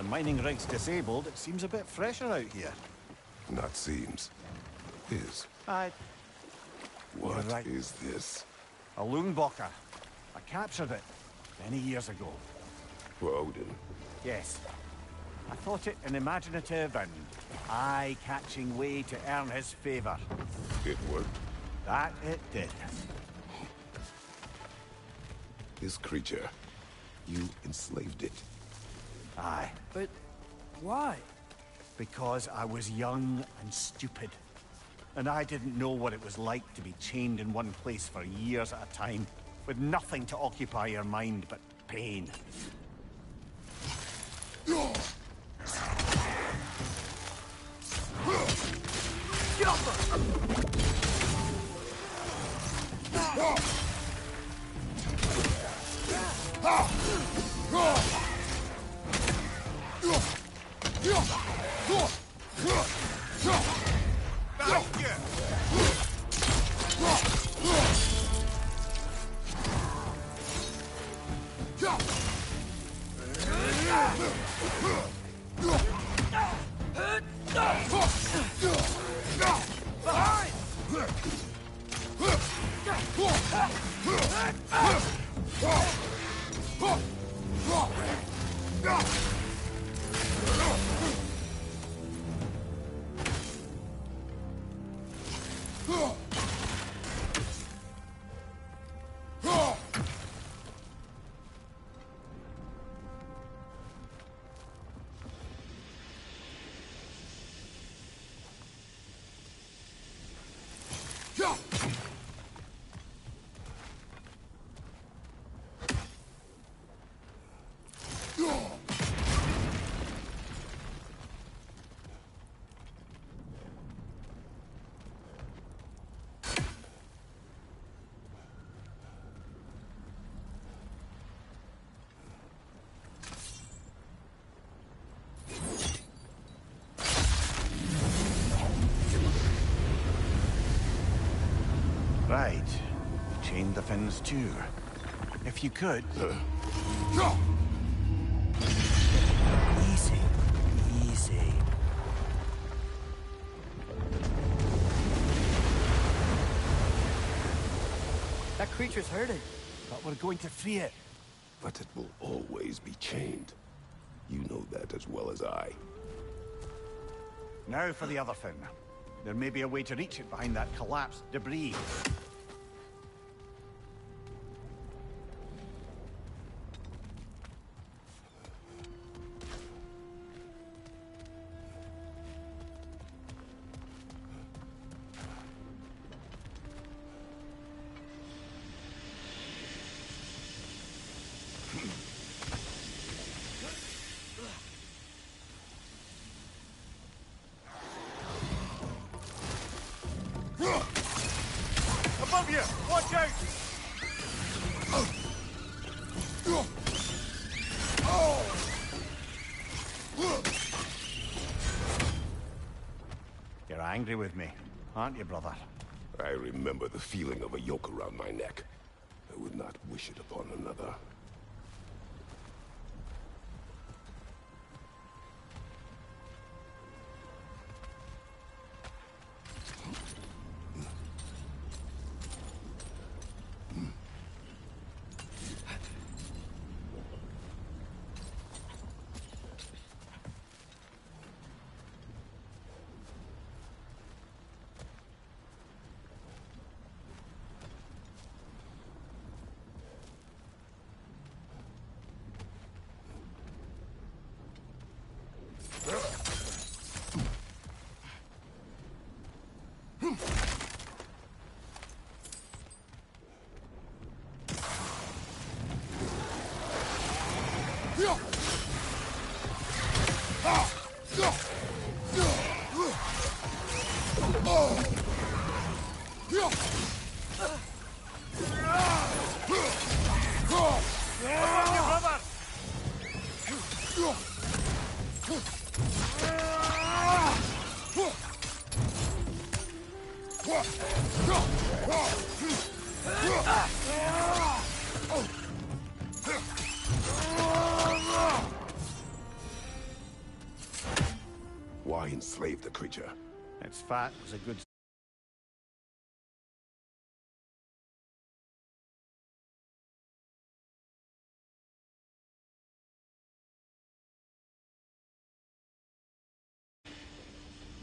the mining rig's disabled, it seems a bit fresher out here. Not seems. Is. You're right. What is this? A loonbocker. I captured it many years ago. For Odin. Yes. I thought it an imaginative and eye-catching way to earn his favor. It worked. That it did. This creature, you enslaved it. Aye. But why? Because I was young and stupid. And I didn't know what it was like to be chained in one place for years at a time, with nothing to occupy your mind but pain. Get off her! Right. Chain the fins too. If you could... Easy. Easy. That creature's hurting. But we're going to free it. But it will always be chained. You know that as well as I. Now for the other fin. There may be a way to reach it behind that collapsed debris. Above you! Watch out! You're angry with me, aren't you, brother? I remember the feeling of a yoke around my neck. I would not wish it upon another. Why enslave the creature? Its fat was a good...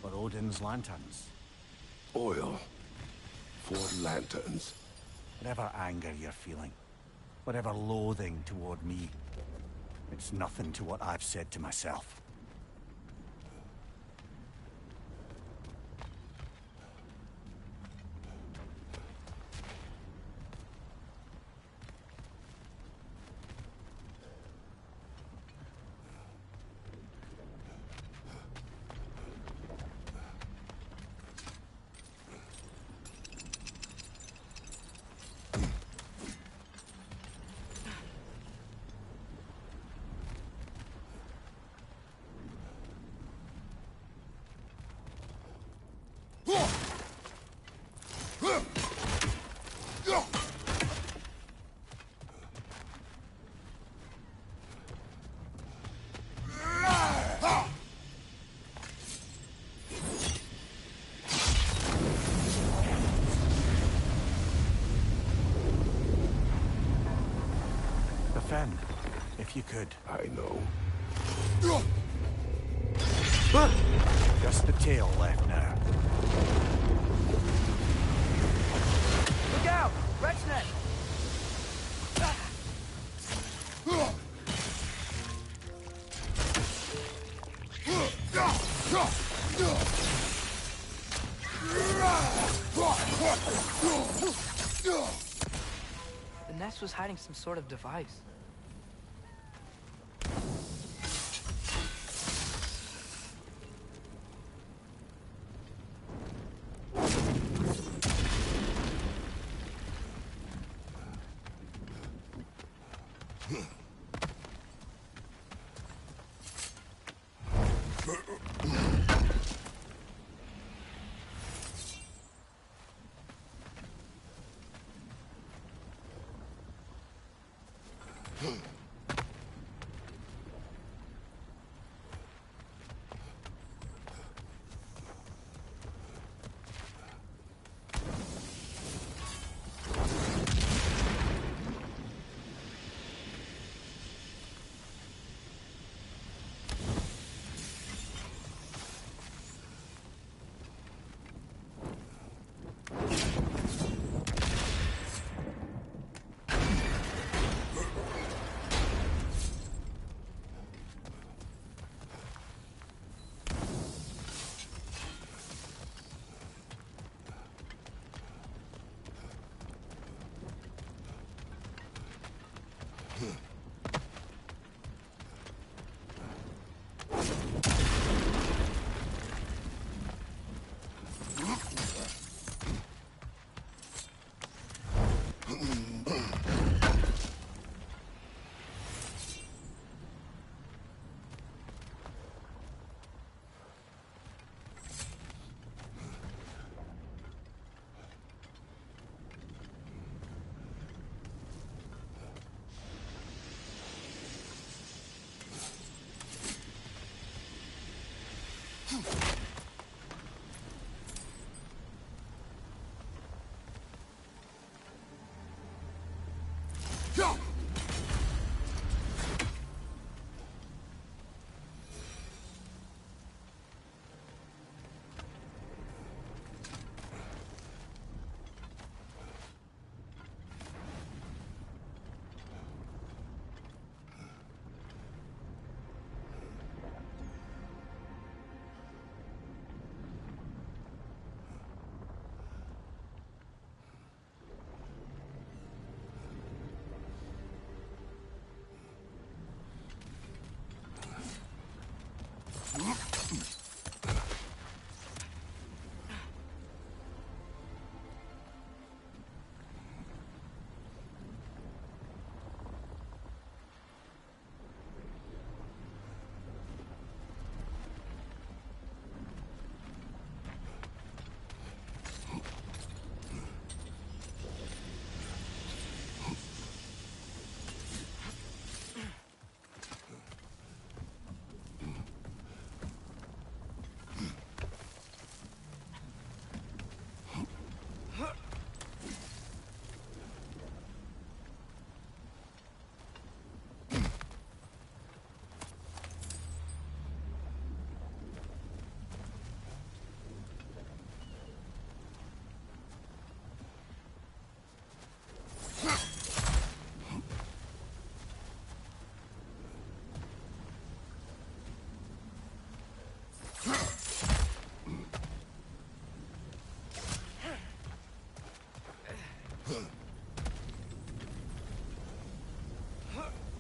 for Odin's lanterns. Oil. For lanterns. Whatever anger you're feeling, whatever loathing toward me, it's nothing to what I've said to myself. Fen, if you could. I know. Just the tail left now. Look out! Wretch net! The nest was hiding some sort of device.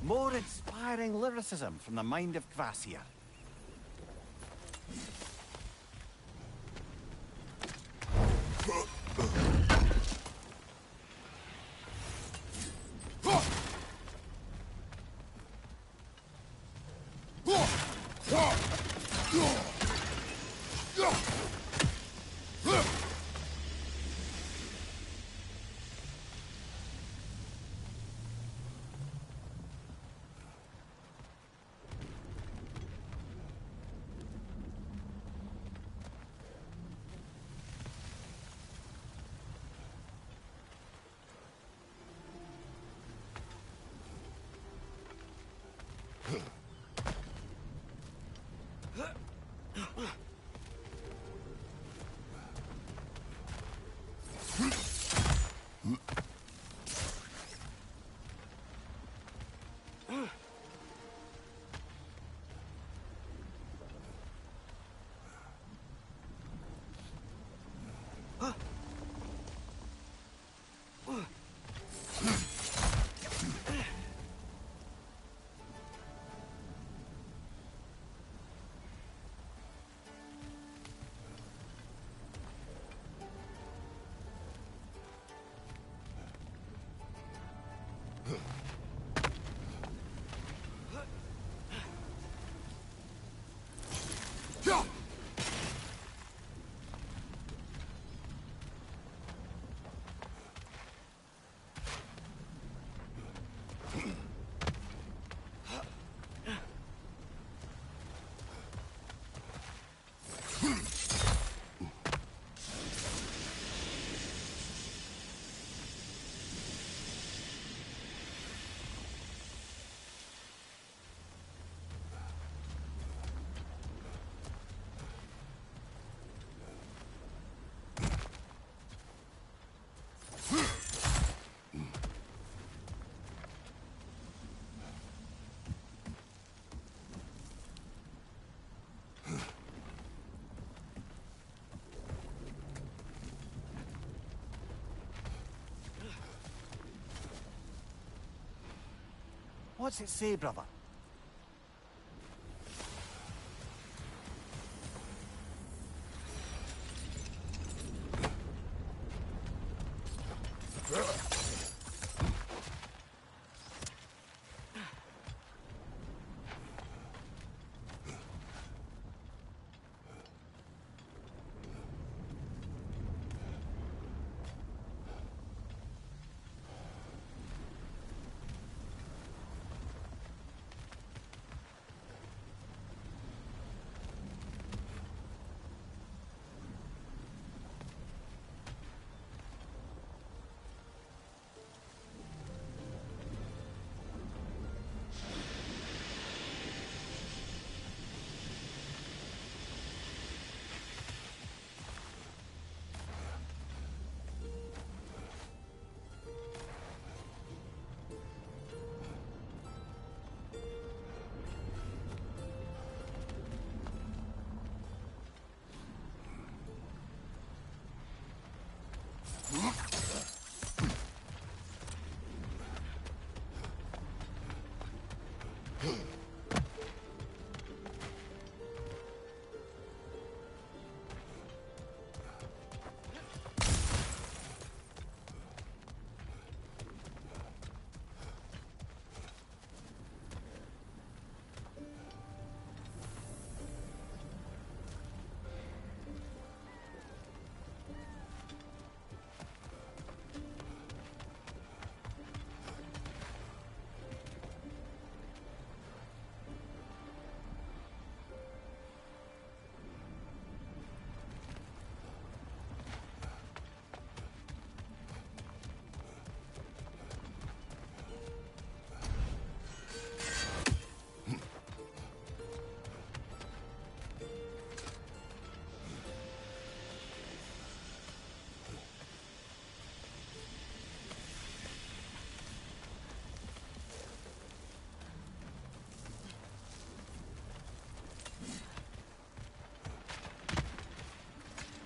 More inspiring lyricism from the mind of Kvasir. What's it say, brother?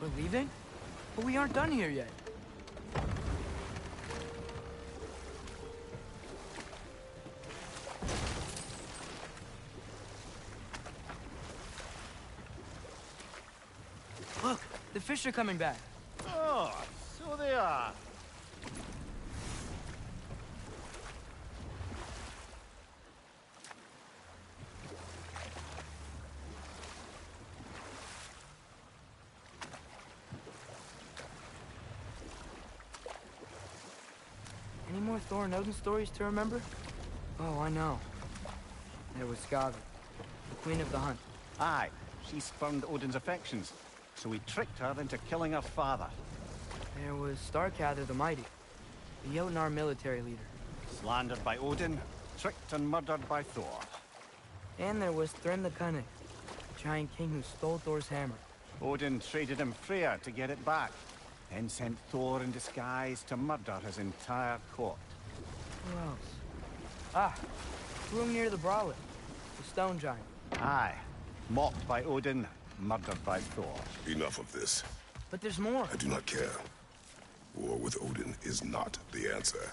We're leaving? But we aren't done here yet. fish are coming back. Oh, so they are. Any more Thor and Odin stories to remember? Oh, I know. There was Salve, the queen of the hunt. Aye, she spurned Odin's affections, so he tricked her into killing her father. There was Starkather the Mighty, the Jotnar military leader. Slandered by Odin, tricked and murdered by Thor. And there was Thrym the Cunning, the giant king who stole Thor's hammer. Odin traded him Freya to get it back, then sent Thor in disguise to murder his entire court. Who else? Ah, room near the Brawlet, the stone giant. Aye, mocked by Odin, murdered by Thor. Enough of this. But there's more. I do not care. War with Odin is not the answer.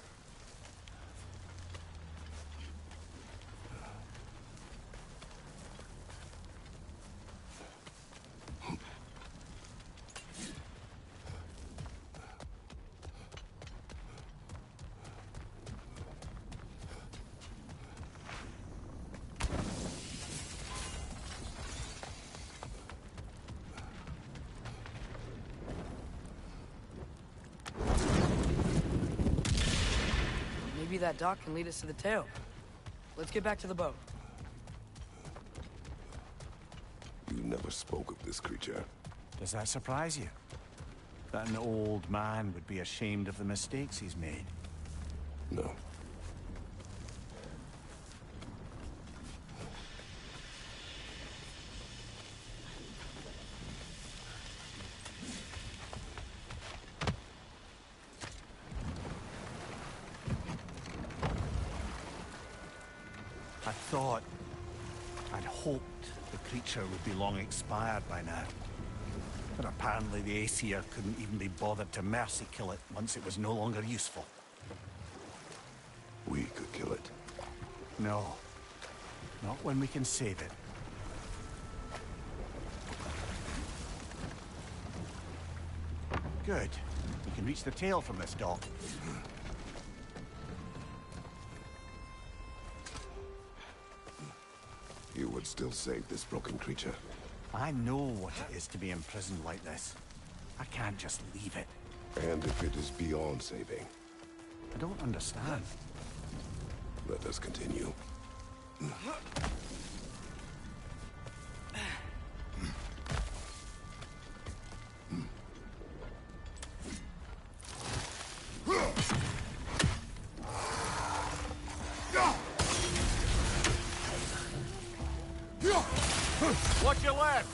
Maybe that dock can lead us to the tail. Let's get back to the boat. You never spoke of this creature. Does that surprise you? That an old man would be ashamed of the mistakes he's made? No. I'd hoped the creature would be long expired by now. But apparently the Aesir couldn't even be bothered to mercy kill it once it was no longer useful. We could kill it. No. Not when we can save it. Good. We can reach the tail from this dock. You would still save this broken creature. I know what it is to be imprisoned like this. I can't just leave it. And if it is beyond saving, I don't understand. let us continue. Watch your left!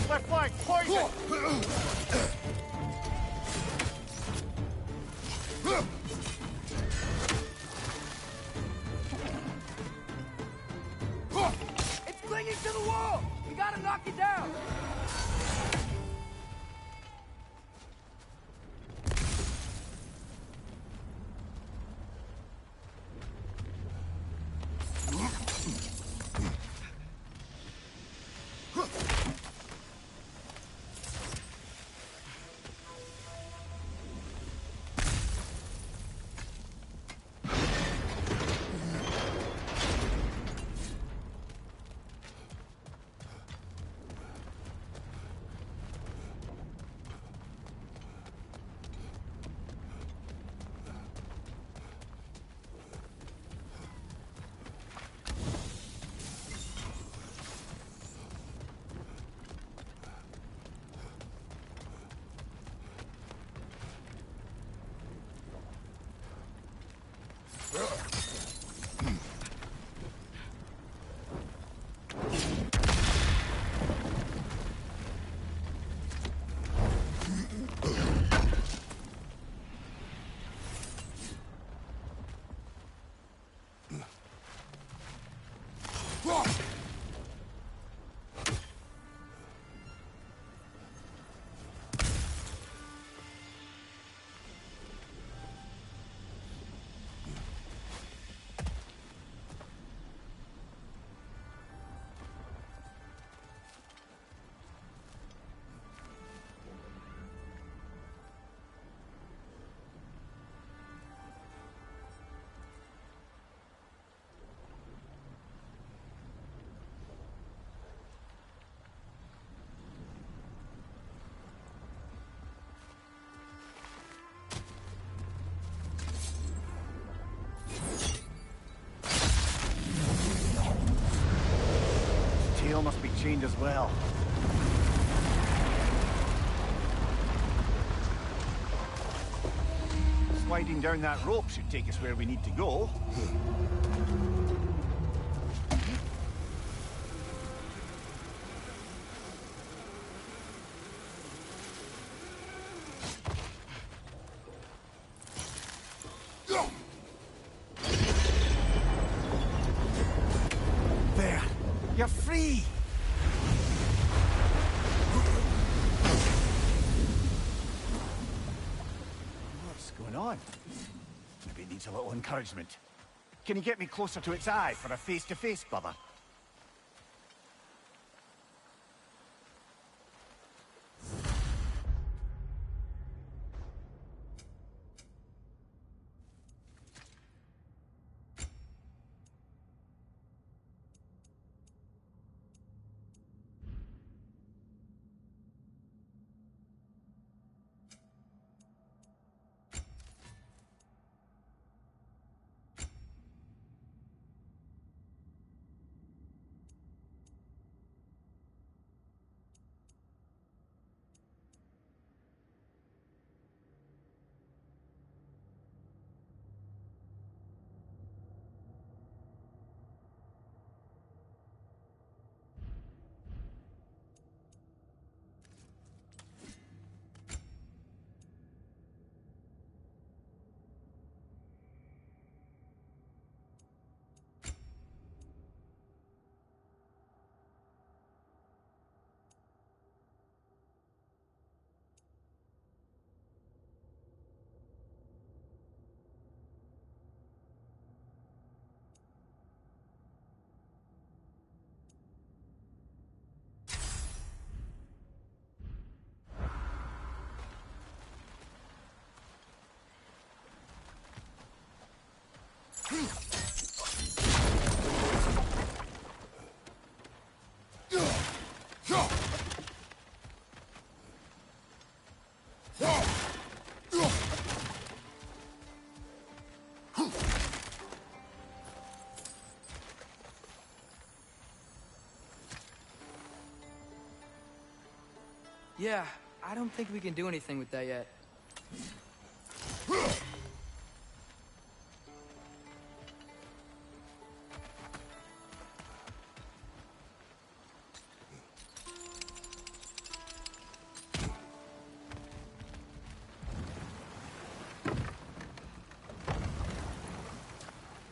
Left flank, poison! It's clinging to the wall! We gotta knock it down! chained as well. Sliding down that rope should take us where we need to go. There! You're free! What's going on? Maybe it needs a little encouragement. Can you get me closer to its eye for a face-to-face, brother? Yeah, I don't think we can do anything with that yet.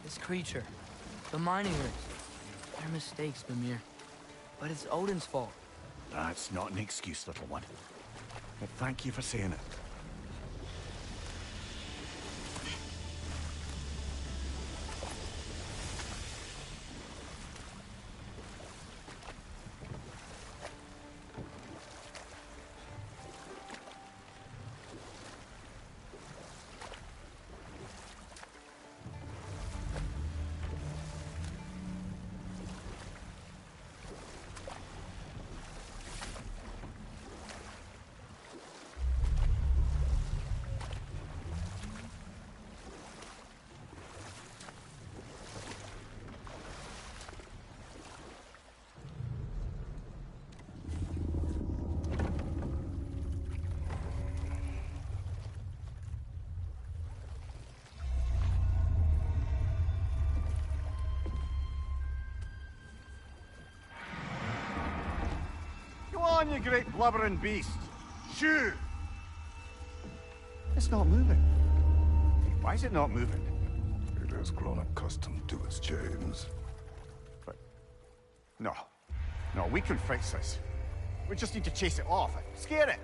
This creature, the mining rigs, they're mistakes, Mimir. But it's Odin's fault. That's not an excuse, little one. But thank you for saying it. On, you great blubbering beast! Shoo! It's not moving. Why is it not moving? It has grown accustomed to its chains. But... No. No, we can fix this. We just need to chase it off. Scare it!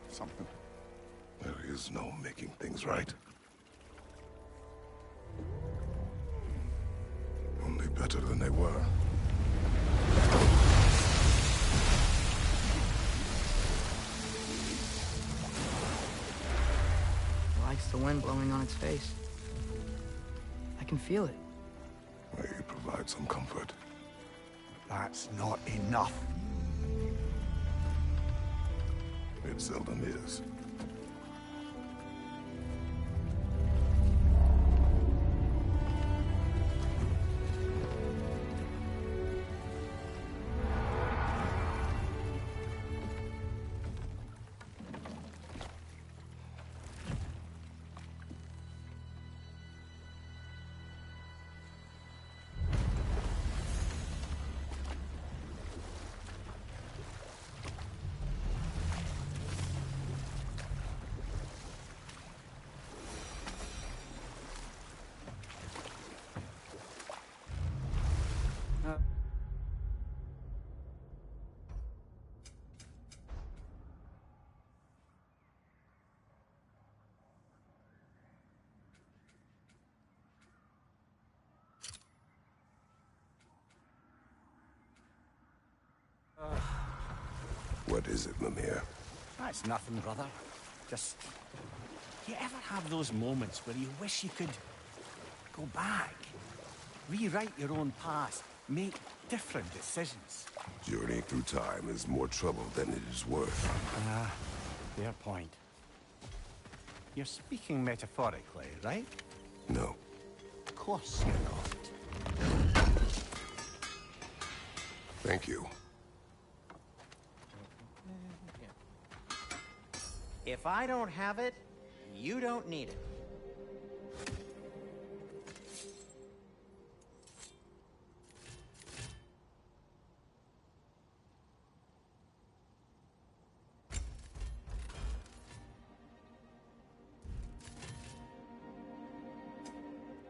Something. There is no making things right. Only better than they were. Likes the wind blowing on its face. I can feel it. May you provide some comfort. That's not enough. It seldom is. What is it, Mimir? That's nothing, brother. Just... Do you ever have those moments where you wish you could go back, rewrite your own past, make different decisions? Journeying through time is more trouble than it is worth. Ah, fair point. You're speaking metaphorically, right? No. Of course you're not. Thank you. If I don't have it, you don't need it.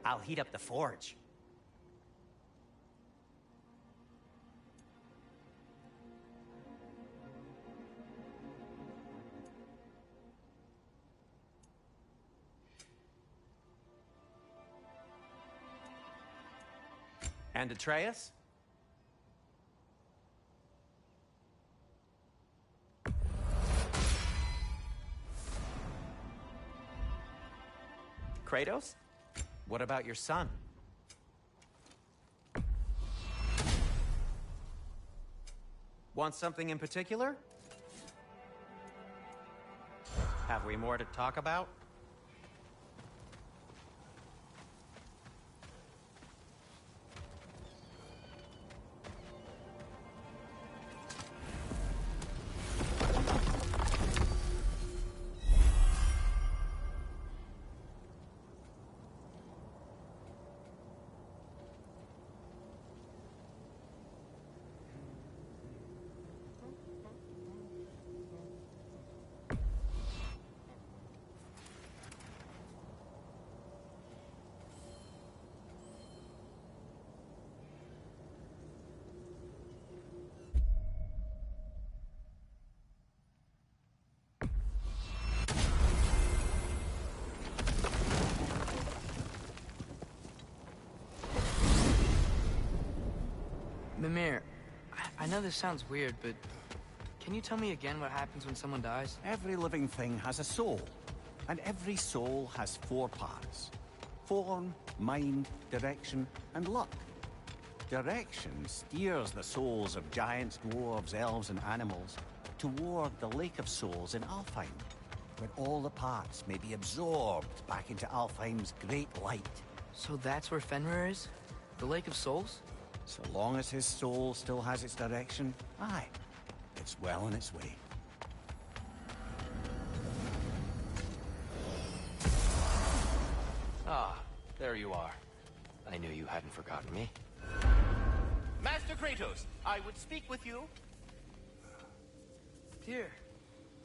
I'll heat up the forge. And Atreus? Kratos? What about your son? Want something in particular? Have we more to talk about? Mimir, I know this sounds weird, but can you tell me again what happens when someone dies? Every living thing has a soul, and every soul has 4 parts. Form, mind, direction, and luck. Direction steers the souls of giants, dwarves, elves, and animals toward the Lake of Souls in Alfheim, where all the parts may be absorbed back into Alfheim's great light. So that's where Fenrir is? The Lake of Souls? So long as his soul still has its direction, aye, it's well on its way. Ah, there you are. I knew you hadn't forgotten me. Master Kratos, I would speak with you. Dear,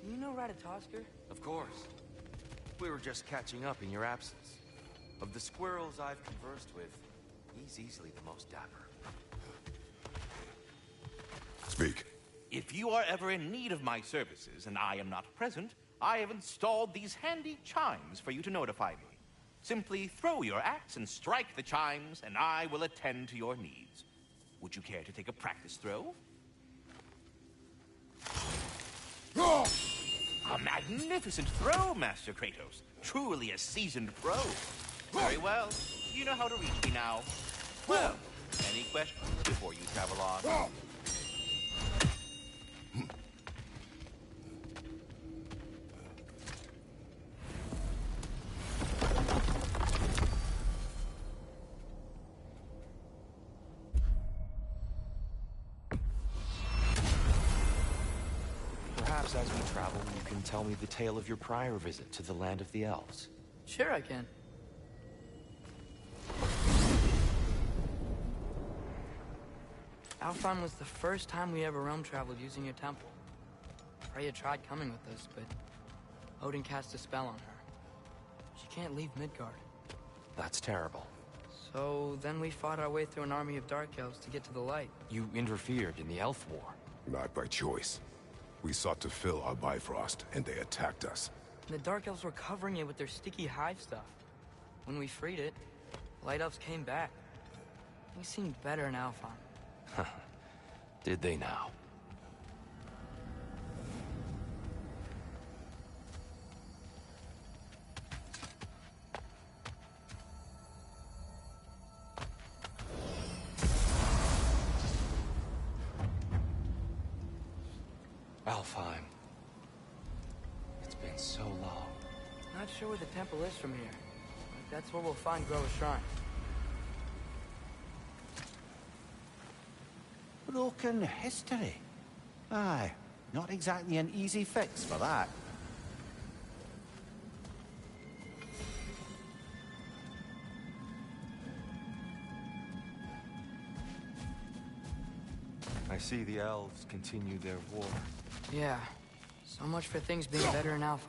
do you know Ratatoskr? Of course. We were just catching up in your absence. Of the squirrels I've conversed with, he's easily the most dapper. Speak. If you are ever in need of my services and I am not present, I have installed these handy chimes for you to notify me. Simply throw your axe and strike the chimes, and I will attend to your needs. Would you care to take a practice throw? A magnificent throw, Master Kratos. Truly a seasoned pro. Very well. You know how to reach me now. Well, any questions before you travel on? Perhaps as we travel, you can tell me the tale of your prior visit to the land of the elves. Sure I can. Alfheim was the first time we ever realm traveled using your temple. Freya tried coming with us, but Odin cast a spell on her. She can't leave Midgard. That's terrible. So then we fought our way through an army of dark elves to get to the light. You interfered in the elf war. Not by choice. We sought to fill our Bifrost, and they attacked us. The dark elves were covering it with their sticky hive stuff. When we freed it, light elves came back. They seemed better in Alfheim. Did they now? Alfheim. It's been so long. Not sure where the temple is from here, but that's where we'll find Groa's shrine. Broken history. Aye, not exactly an easy fix for that. I see the elves continue their war. Yeah, so much for things being better in Alfheim.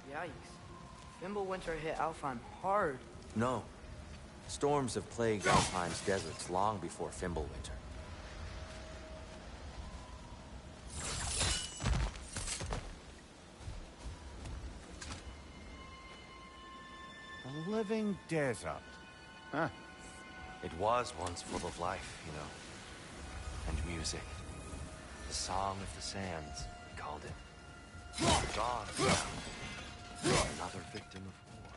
Yikes. Winter hit Alfheim hard. No. Storms have plagued Alfheim's deserts long before Winter. A living desert. Huh. It was once full of life, you know. And music. The Song of the Sands, we called it. Gone now. Another victim of war.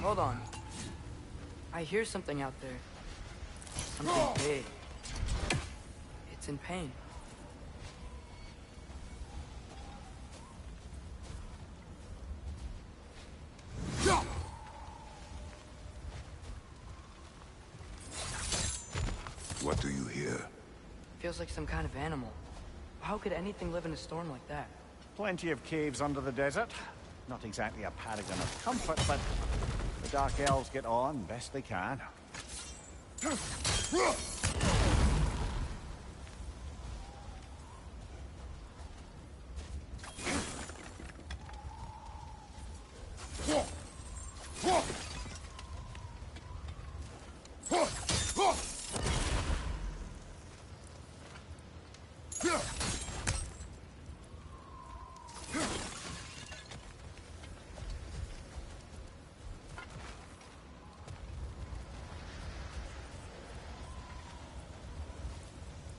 Hold on. I hear something out there. Something big. It's in pain. What do you hear? Feels like some kind of animal. How could anything live in a storm like that? Plenty of caves under the desert. Not exactly a paragon of comfort, but the Dark Elves get on best they can.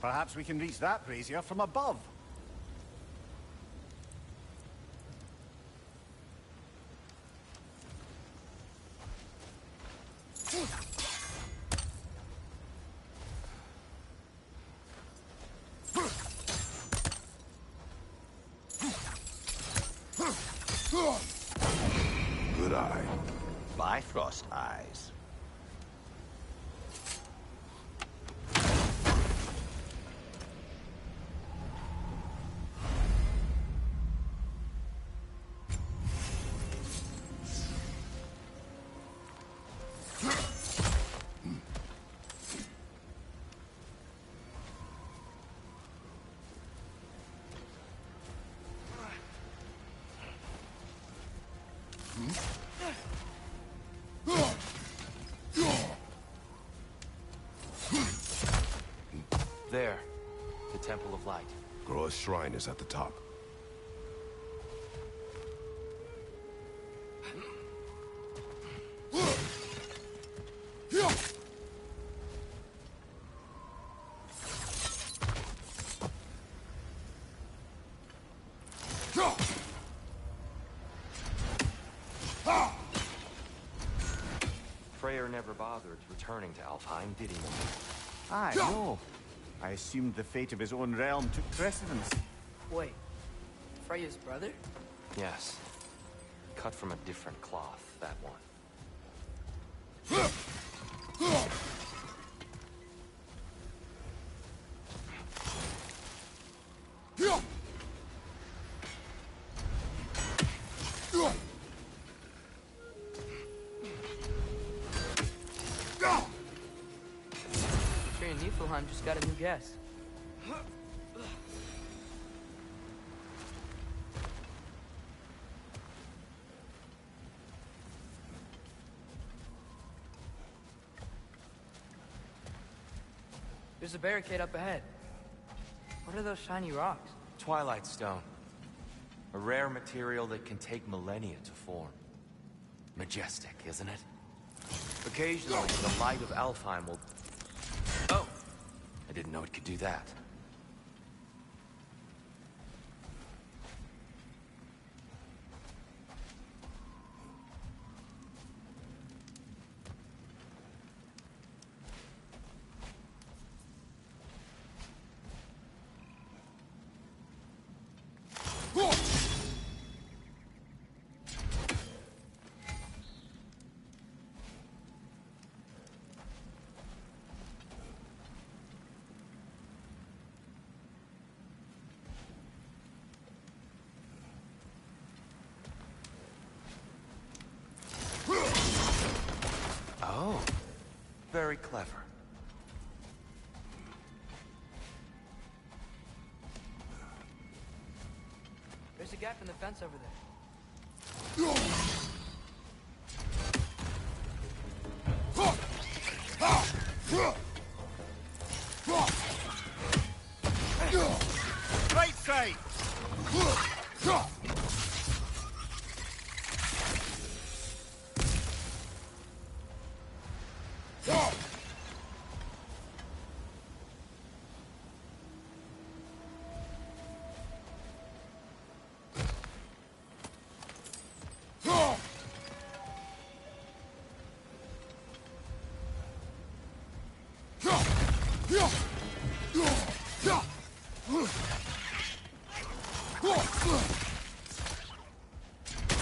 Perhaps we can reach that brazier from above. Good eye. Bifrost eyes. There. The Temple of Light. Groa's shrine is at the top. Freyr never bothered returning to Alfheim, did he? Aye, no. I assumed the fate of his own realm took precedence. Wait. Freya's brother? Yes. Cut from a different cloth, that one. Niflheim just got a new guest. There's a barricade up ahead. What are those shiny rocks? Twilight stone. A rare material that can take millennia to form. Majestic, isn't it? Occasionally, the light of Alfheim will... Oh! I didn't know it could do that. Oh, very clever. There's a gap in the fence over there. Right side!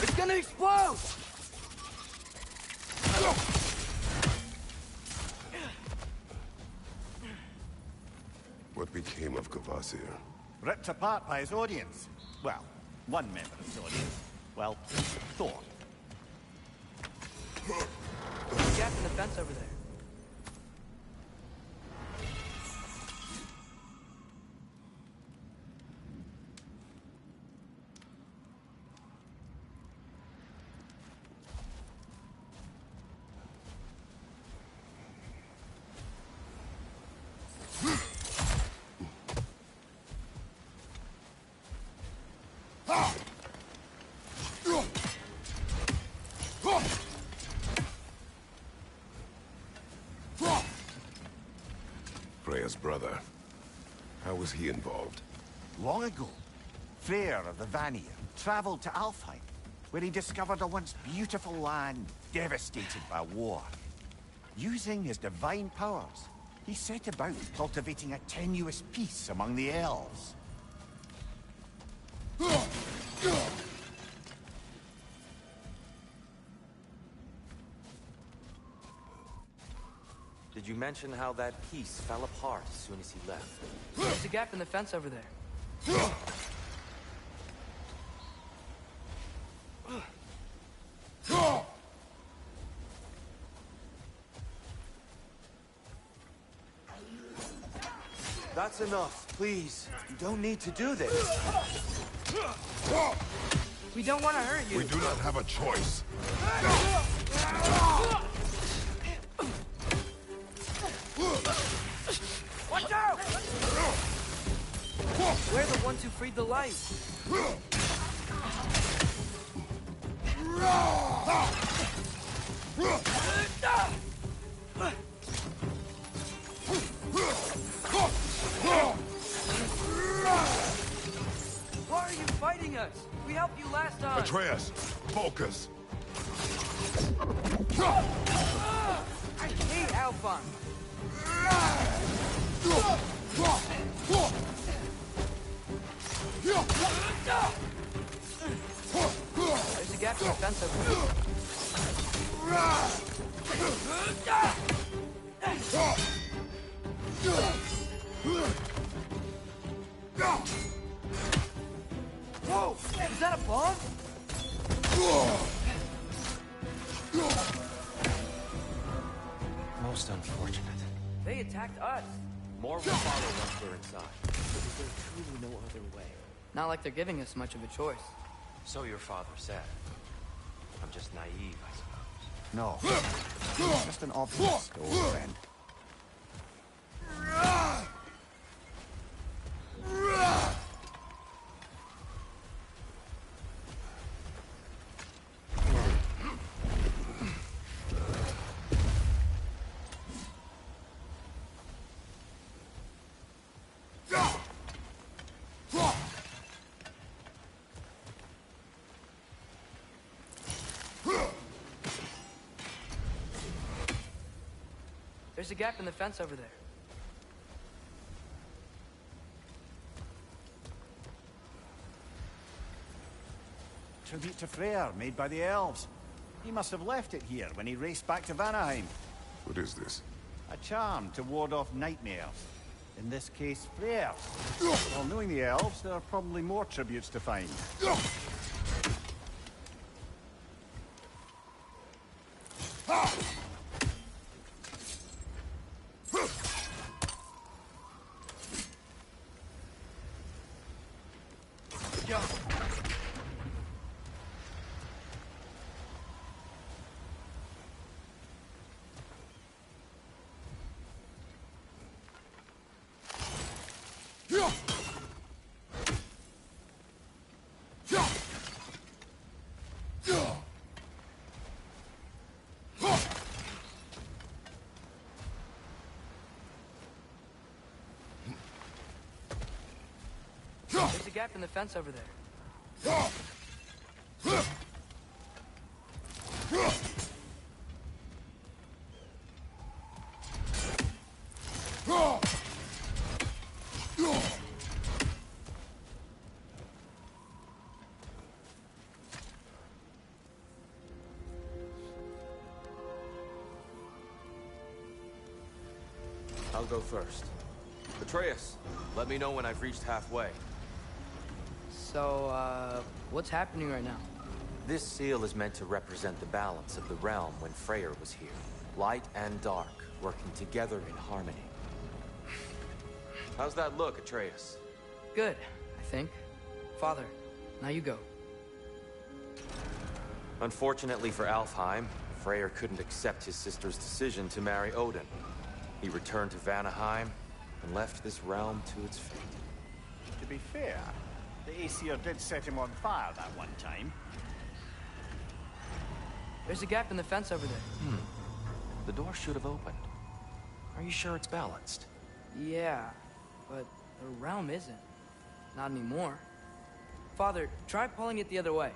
It's gonna explode! What became of Kvasir? Ripped apart by his audience. Well, one member of his audience. Well, Thor. There's a gap in the fence over there. Freya's brother. How was he involved? Long ago, Freyr of the Vanir traveled to Alfheim, where he discovered a once beautiful land devastated by war. Using his divine powers, he set about cultivating a tenuous peace among the elves. Did you mention how that piece fell apart as soon as he left? There's a gap in the fence over there. That's enough, please. You don't need to do this. We don't want to hurt you. We do not have a choice. Watch out! We're the ones who freed the light. Why are you fighting us? We helped you last time. Atreus, focus. I hate Alpha. There's a gap in the fence over here. Whoa! Is that a bomb? Most unfortunate. They attacked us. More will follow once we're inside. But is there truly no other way? Not like they're giving us much of a choice. So your father said. I'm just naive, I suppose. No. Just an obvious, old friend. There's a gap in the fence over there. Tribute to Freyr, made by the elves. He must have left it here when he raced back to Vanaheim. What is this? A charm to ward off nightmares. In this case, Freyr. Well, knowing the elves, there are probably more tributes to find. There's a gap in the fence over there. I'll go first. Atreus, let me know when I've reached halfway. So, what's happening right now? This seal is meant to represent the balance of the realm when Freyr was here. Light and dark, working together in harmony. How's that look, Atreus? Good, I think. Father, now you go. Unfortunately for Alfheim, Freyr couldn't accept his sister's decision to marry Odin. He returned to Vanaheim and left this realm to its fate. To be fair, the Aesir did set him on fire that one time. There's a gap in the fence over there. The door should have opened. Are you sure it's balanced? Yeah, but the realm isn't. Not anymore. Father, try pulling it the other way.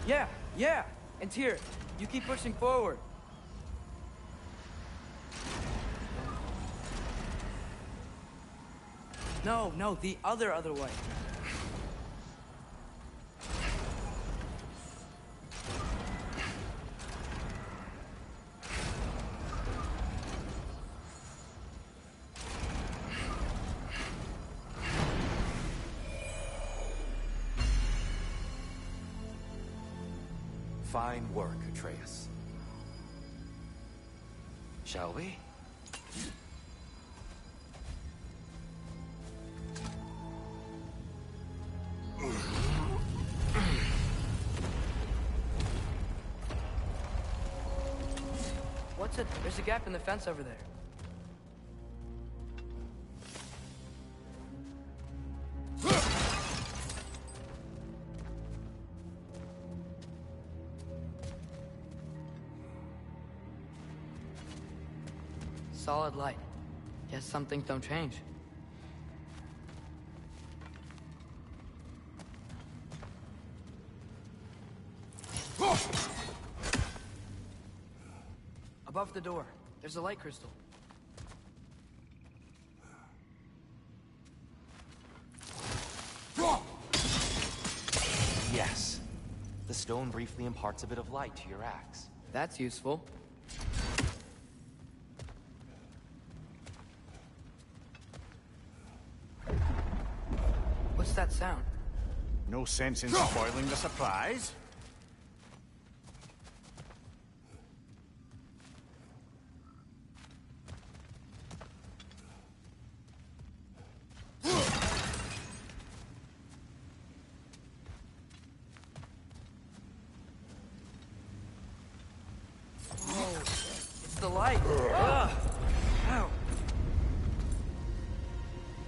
Yeah! And here, you keep pushing forward. No, the other way. Fine work, Atreus. Shall we? What's it? There's a gap in the fence over there. Solid light. Guess some things don't change. Above the door, there's a light crystal. Yes. The stone briefly imparts a bit of light to your axe. That's useful. What's that sound? No sense in spoiling the surprise. light. Ugh. Ow.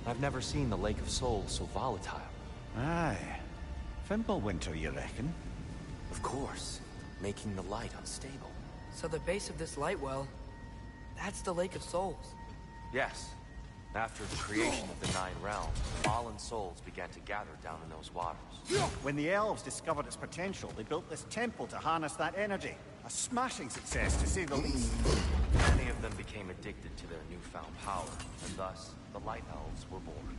I've never seen the Lake of Souls so volatile. Aye. Winter, you reckon? Of course, making the light unstable. So the base of this light well, that's the Lake of Souls. Yes. After the creation of the Nine Realms, fallen souls began to gather down in those waters. When the elves discovered its potential, they built this temple to harness that energy. A smashing success, to say the least. Many of them became addicted to their newfound power, and thus, the Light Elves were born.